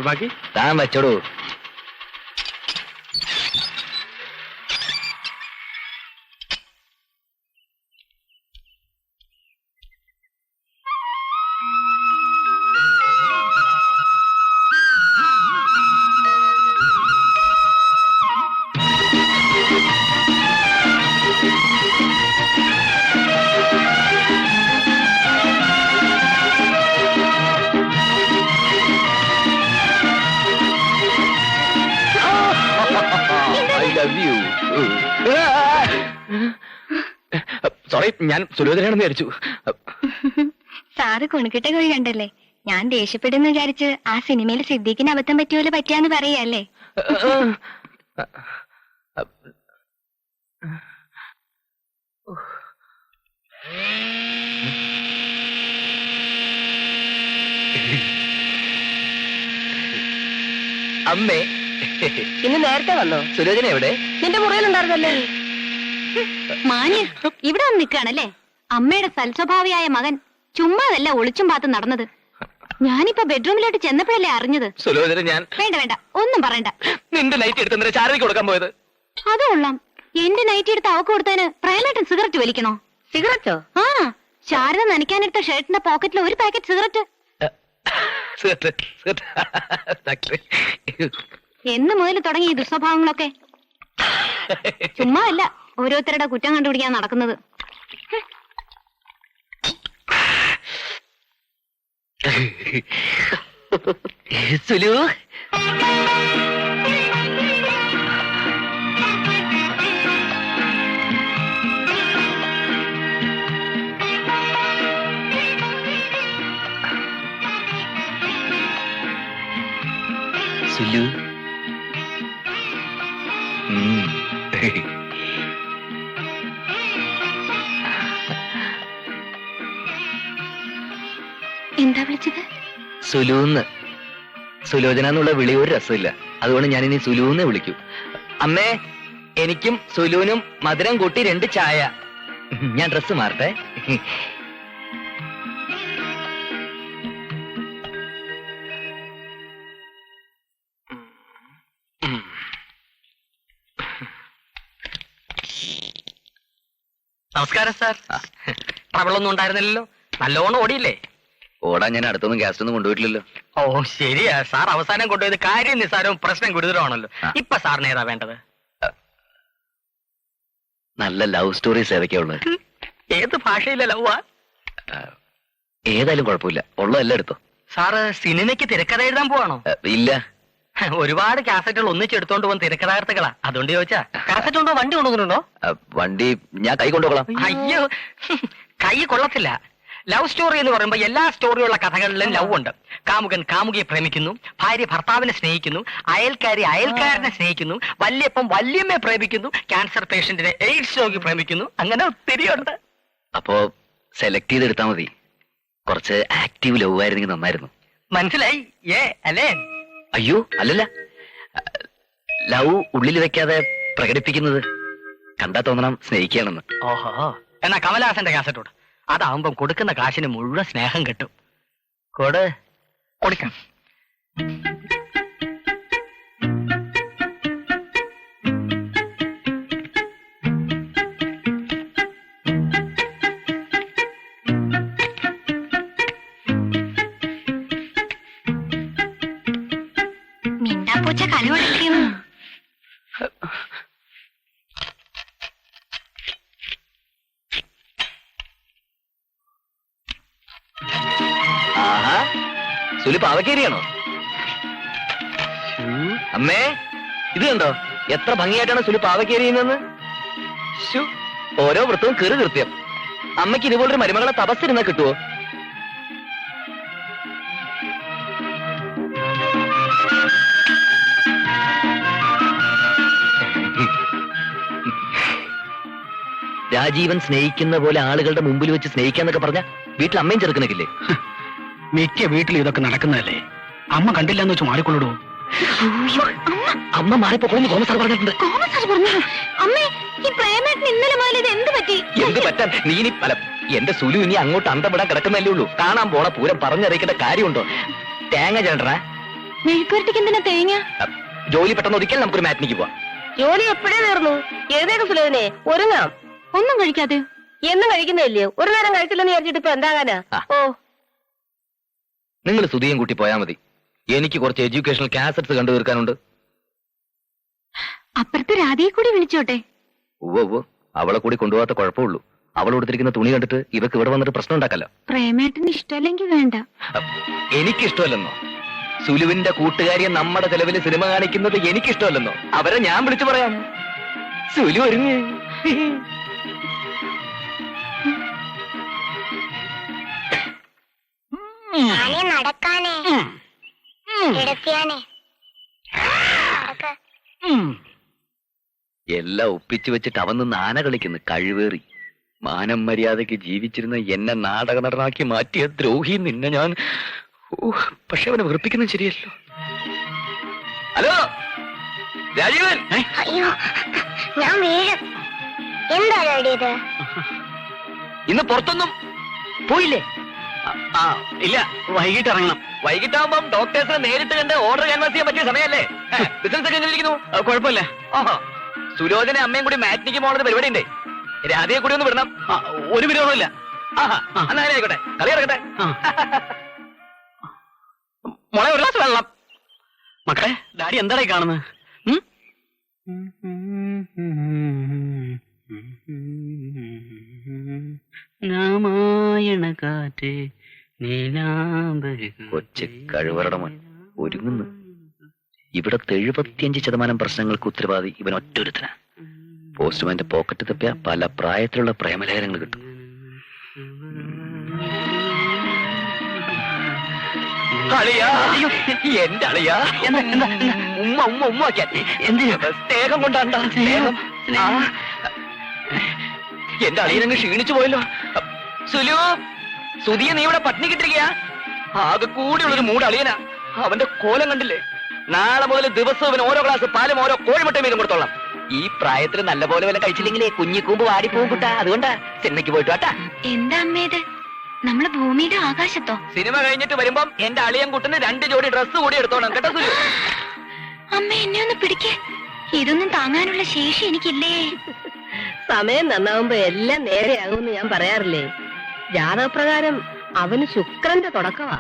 ബാക്കി താൻ വെച്ചോടൂ. സോറി, ഞാൻ സുലോചനയാണെന്ന് വിചാരിച്ചു. സാറ് കുണുക്കിട്ട കോഴി കണ്ടല്ലേ? ഞാൻ ദേഷ്യപ്പെടുന്ന വിചാരിച്ച് ആ സിനിമയിൽ സിദ്ദീഖിന് അബദ്ധം പറ്റിയോലെ പറ്റിയാന്ന് പറയല്ലേ? അമ്മേ, ഇന്ന് നേരത്തെ വന്നോ? സുലോചന എവിടെ? നിന്റെ മുറിയിലുണ്ടായിരുന്നല്ലേ? മാന്യ ഇവിടെ വന്ന് നിൽക്കുകയാണല്ലേ? അമ്മയുടെ സൽസ്വഭാവിയായ മകൻ ചുമ്മാതല്ല ഒളിച്ചും പാത്തും നടന്നത്. ഞാനിപ്പോ ബെഡ്റൂമിലോട്ട് ചെന്നപ്പോഴല്ലേ അറിഞ്ഞത്. സുലോചന, ഞാൻ വേണ്ട വേണ്ട, ഒന്നും പറയണ്ട. നിന്റെ നൈറ്റ് എടുത്ത ചാരതിക്ക് കൊടുക്കാൻ പോയത്. അത് കൊള്ളാം. എന്റെ നൈറ്റ് എടുത്ത് അവക്ക് കൊടുത്തതിന് പ്രേമേട്ടൻ സിഗരറ്റ് വലിക്കണോ? സിഗരറ്റോ? ആ, ശാരദ നനയ്ക്കാനെടുത്ത ഷർട്ടിന്റെ പോക്കറ്റിൽ ഒരു പാക്കറ്റ് സിഗരറ്റ്. എന്ന് മുതൽ തുടങ്ങി ഈ ദുസ്വഭാവങ്ങളൊക്കെ? ചുമ്മാ അല്ല ഓരോരുത്തരുടെ കുറ്റം കണ്ടുപിടിക്കാൻ നടക്കുന്നത്. സുലു, സുലു, എന്താ വിളിച്ചത്? സുലൂന്ന്. സുലോചന എന്നുള്ള വിളി ഒരു രസമില്ല, അതുകൊണ്ട് ഞാൻ ഇനി സുലൂന്ന് വിളിക്കൂ. അമ്മേ, എനിക്കും സുലൂനും മധുരം കൂട്ടി 2 ചായ. ഞാൻ ഡ്രസ് മാറട്ടെ. നമസ്കാരം സാർ. ട്രബിളൊന്നും ഉണ്ടായിരുന്നില്ലല്ലോ? നല്ലോണം ഓടിയില്ലേ? ഓടാൻ ഞാൻ അടുത്തൊന്നും ഗ്യാസ് ഒന്നും കൊണ്ടുപോയിട്ടില്ലല്ലോ. ഓ ശരിയാ സാർ, അവസാനം കൊണ്ടുപോയത് കാര്യം നിസ്സാരവും പ്രശ്നം ഗുരുതരമാണല്ലോ. ഇപ്പൊ സാറിന് ഏതാ വേണ്ടത്? നല്ല ലവ് സ്റ്റോറീസ് ഏതൊക്കെയാ ഉള്ളത്? ഏത് ഭാഷയിലെ ലവാ? ഏതായാലും കുഴപ്പമില്ല, ഉള്ളതെല്ലാം എടുത്തോ. സാറ് സിനിമയ്ക്ക് തിരക്കഥ എഴുതാൻ പോവാണോ? ഇല്ല, ഒരുപാട് കാസറ്റുകൾ ഒന്നിച്ചെടുത്തോണ്ട് പോകുന്ന തിരക്കഥാകൃത്തുകളാ, അതുകൊണ്ട് ചോദിച്ചാ. കാസറ്റ് ഉണ്ടോ? വണ്ടി കൊണ്ടുവന്നിട്ടുണ്ടോ? വണ്ടി ഞാൻ കൈ കൊണ്ടുപോകலாம். അയ്യോ, കൈ കൊള്ളത്തില്ല. ലവ് സ്റ്റോറി എന്ന് പറയുമ്പോൾ എല്ലാ സ്റ്റോറിയുള്ള കഥകളിലും ലവ് ഉണ്ട്. കാമുകൻ കാമുകിയെ പ്രേമിക്കുന്നു, ഭാര്യ ഭർത്താവിനെ സ്നേഹിക്കുന്നു, അയൽക്കാരി അയൽക്കാരനെ സ്നേഹിക്കുന്നു, വല്യപ്പൻ വല്യമ്മയെ പ്രേമിക്കുന്നു, ക്യാൻസർ പേഷ്യന്റിനെ എയ്ഡ്സ് രോഗി പ്രേമിക്കുന്നു, അങ്ങനെ ഒത്തിരി ഉണ്ട്. അപ്പോ സെലക്ട് ചെയ്തെടുത്താ മതി. കുറച്ച് ആക്റ്റീവ് ലവ് ആയിരുന്നെങ്കിൽ നന്നായിരുന്നു. മനസ്സിലായി അല്ലേ? അയ്യോ അല്ലല്ല, ലവ് ഉള്ളിൽ വെക്കാതെ പ്രകടിപ്പിക്കുന്നത് കണ്ടാ തോന്നണം സ്നേഹിക്കുകയാണെന്ന്. ഓഹോ, എന്നാ കമലഹാസന്റെ കാസറ്റോട്. അതാവുമ്പം കൊടുക്കുന്ന കാശിന് മുഴുവൻ സ്നേഹം കിട്ടും. കൊടുക്കാം. മിണ്ടാപ്പൂച്ച കലവടക്കുന്നു. ആഹാ, സുലി പാവക്കേരിയാണോ? അമ്മേ, ഇത് കണ്ടോ എത്ര ഭംഗിയായിട്ടാണ് സുലി പാവക്കേരിയുന്നെന്ന്. ഓരോ വൃത്തവും കീറി കൃത്യം. അമ്മയ്ക്ക് ഇതുപോലൊരു മരുമകളെ തപസ്സിരുന്നാ കിട്ടുവോ? രാജീവൻ സ്നേഹിക്കുന്ന പോലെ ആളുകളുടെ മുമ്പിൽ വെച്ച് സ്നേഹിക്കാന്നൊക്കെ പറഞ്ഞ വീട്ടിൽ അമ്മയും ചെറുക്കനൊക്കില്ലേ? മിക്ക വീട്ടിൽ ഇതൊക്കെ നടക്കുന്നതല്ലേ. അമ്മ കണ്ടില്ല എന്ന് വെച്ച് മാറിക്കൊള്ളൂ. അമ്മ മാറിപ്പോണെന്ന് കോമ സാർ പറഞ്ഞിട്ടുണ്ട്. എന്ത് പറ്റാൻ? നീ പല എന്റെ സുലു ഇനി അങ്ങോട്ട് അന്തപ്പെടാൻ കിടക്കുന്നല്ലേ ഉള്ളൂ. കാണാൻ പോണ പൂരം പറഞ്ഞറിയിക്കേണ്ട കാര്യമുണ്ടോ? തേങ്ങ ചേട്ടനാ, മെഴുക്കുവരട്ടിക്ക് എന്തിനാ തേങ്ങ? ജോലി പെട്ടെന്ന് ഒതുക്കിയാൽ നമുക്കൊരു മാറ്റിനിക്ക് പോവാം. ജോലി എപ്പോഴേ തീർന്നു. എഴുതേക്ക് സുലോചനെ, ഒരുങ്ങാം. ഒന്നും കഴിക്കാതെ എന്നും കഴിക്കുന്നില്ലയോ? ഒരു നേരം കഴിച്ചില്ലെന്ന് വിചാരിച്ചിട്ട് ഇപ്പൊ എന്താകാനാ? ആ. ഓ, നിങ്ങൾ സുധിയും കൂട്ടി പോയാൽ മതി. എനിക്ക് കുറച്ച് എഡ്യൂക്കേഷണൽ കാസറ്റ്സ് കണ്ടു തീർക്കാനുണ്ട്. അപ്പുറത്ത് രാധയെ കൂടി വിളിച്ചോട്ടെ. ഉവ്വ അവളെ കൂടി കൊണ്ടുപോകാത്ത കുഴപ്പമുള്ളൂ. അവൾ കൊടുത്തിരിക്കുന്ന തുണി കണ്ടിട്ട് ഇവക്ക് ഇവിടെ വന്നിട്ട് പ്രശ്നം ഉണ്ടാക്കല്ലോ. പ്രേമേട്ടന് ഇഷ്ടമല്ലെങ്കിൽ വേണ്ട. എനിക്കിഷ്ടമല്ലെന്നോ? സുലുവിന്റെ കൂട്ടുകാരിയെ നമ്മുടെ ചെലവില് സിനിമ കാണിക്കുന്നത് എനിക്കിഷ്ടമല്ലെന്നോ? അവരെ ഞാൻ വിളിച്ചു പറയാം. സുലു ഒരുങ്ങ്. നടക്കാനേ കിടത്തിയാനേ എല്ലാം ഒപ്പിച്ചു വെച്ചിട്ട് അവൻ നിന്ന് ആന കളിക്കുന്നു. കഴിവേറി മാനം മര്യാദയ്ക്ക് ജീവിച്ചിരുന്ന എന്നെ നാടക നടനാക്കി മാറ്റിയ ദ്രോഹി നിന്നെ ഞാൻ. പക്ഷെ അവനെ വെറുപ്പിക്കുന്നത് ശരിയല്ലോ. ഹലോ രാജീവൻ. അയ്യോ ഞാൻ വീഴും. എന്താ ഡാഡിയത്? ഇന്ന് പുറത്തൊന്നും പോയില്ലേ? ഇല്ല, വൈകിട്ട് ഇറങ്ങണം. വൈകിട്ടാകുമ്പം ഡോക്ടേഴ്സിനെ നേരിട്ട് കണ്ട് ഓർഡർ ക്യാൻവാസ് ചെയ്യാൻ പറ്റിയ സമയമല്ലേ? ബിസിനസ് ഒക്കെ എങ്ങനെ ഇരിക്കുന്നു? കുഴപ്പമില്ല. ഓഹോ, സുലോചന അമ്മയും കൂടി മാറ്റിനിക്ക് പോകണത് പരിപാടി ഉണ്ടേ. രാധയെ കൂടി ഒന്ന് വിടണം. ഒരു വിരോധമില്ല. ആഹാ, എന്നാ ആയിക്കോട്ടെ, കളി ഇറക്കട്ടെ. മോളെ ഒരു ഗ്ലാസ് വെള്ളം. മക്കളെ, ഡാഡി എന്തായി കാണുന്നത്? രാമായണ കാറ്റ് കൊച്ചു കഴിവറട മോൻ ഒരുങ്ങുന്നു. ഇവിടത്തെ 75% പ്രശ്നങ്ങൾക്ക് ഉത്തരവാദി ഇവൻ ഒറ്റൊരുത്തനാ. പോസ്റ്റ്മാന്റെ പോക്കറ്റ് തപ്പിയ പല പ്രായത്തിലുള്ള പ്രേമലേഖനങ്ങൾ കിട്ടും. അളിയാ, എന്റെ അളിയാ, ഉമ്മ ഉമ്മ ഉമ്മ സ്നേഹം കൊണ്ടാണ്ടാ സ്നേഹം. എന്റെ അളിയനങ്ങ് ക്ഷീണിച്ചു പോയല്ലോ. സുലു, സുധിയെ നീ ഇവിടെ പട്ടിണി കിട്ടിരിക്കയാ? ആകെ കൂടിയുള്ളൊരു മൂട് അളിയനാ. അവന്റെ കോലം കണ്ടില്ലേ? നാളെ മുതൽ ദിവസവും ഇവന് ഓരോ ഗ്ലാസ് പാലും ഓരോ കോഴിമുട്ട വീതം കൊടുത്തോളാം. ഈ പ്രായത്തിൽ നല്ല പോലെ വല്ല കഴിച്ചില്ലെങ്കിലേ കുഞ്ഞിക്കൂമ്പ് വാടിപ്പോകും കുട്ടാ. അതുകൊണ്ടാ സിനിമയ്ക്ക് പോയിട്ട് വാട്ടാ. എന്താ അമ്മേത്? നമ്മള് ഭൂമിയുടെ ആകാശത്തോ? സിനിമ കഴിഞ്ഞിട്ട് വരുമ്പം എന്റെ അളിയൻ കുട്ടിന് 2 ജോഡി ഡ്രസ്സ് കൂടി എടുത്തോണം കേട്ടോ സുലു. അമ്മ എന്നെ ഒന്ന് പിടിക്കേ. ഇതൊന്നും താങ്ങാനുള്ള ശേഷി എനിക്കില്ലേ. സമയം നന്നാവുമ്പോ എല്ലാം നേരെയാകുമെന്ന് ഞാൻ പറയാറില്ലേ? ജാതകപ്രകാരം അവന് ശുക്രന്റെ തുടക്കമാ.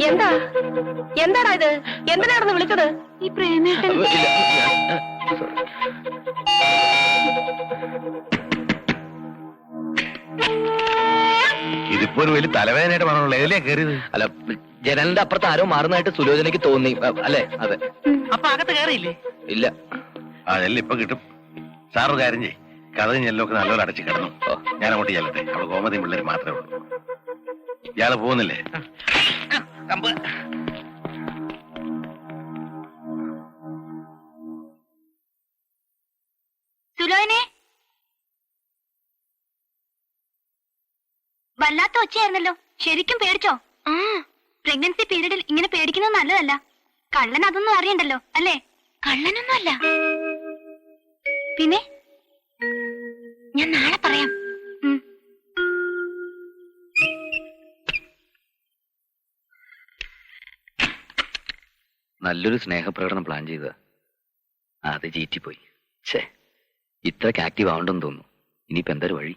എന്താ എന്താടാ ഇത്? എന്തിനാണെന്ന് വിളിച്ചത്? ഈ പ്രേമേട്ടൻ ഇതിപ്പോ ഒരു വലിയ തലവേദനയായിട്ട് പറഞ്ഞുള്ളൂ. ഏതിലാ കയറിയത്? അല്ല, ജനലിന്റെ അപ്പുറത്ത് ആരോ മാറുന്നതായിട്ട് സുലോചനയ്ക്ക് തോന്നി. അല്ലേ? അതെ. അപ്പൊ അകത്ത് കയറിയില്ലേ? ഇല്ല. അതെല്ലാം ഇപ്പൊ കിട്ടും. സാറ് കാര്യം ചെയ്യ്, കഥ ഞെല്ലൊക്കെ നല്ലപോലെ അടച്ചു കിടന്നു. ഞാൻ അങ്ങോട്ട് ചെല്ലട്ടെ. അവിടെ ഗോമതിയും പിള്ളേർ മാത്രമേ ഉള്ളൂ. ഇയാള് പോകുന്നില്ലേ? സുലോനെ, വല്ലാത്ത ഒച്ചയായിരുന്നല്ലോ. ശരിക്കും പേടിച്ചോ? പ്രഗ്നൻസി പീരീഡിൽ ഇങ്ങനെ പേടിക്കുന്നത് നല്ലതല്ല. കള്ളൻ അതൊന്നും അറിയണ്ടല്ലോ അല്ലേ? കള്ളനൊന്നും അല്ല. പിന്നെ ഞാൻ നാളെ പറയാം. നല്ലൊരു സ്നേഹപ്രകടനം പ്ലാൻ ചെയ്ത അത് ചീറ്റിപ്പോയി. ഛേ, ഇത്രയ്ക്ക് ആക്റ്റീവ് ആവണ്ടെന്ന് തോന്നുന്നു. ഇനിയിപ്പോ എന്തൊരു വഴി?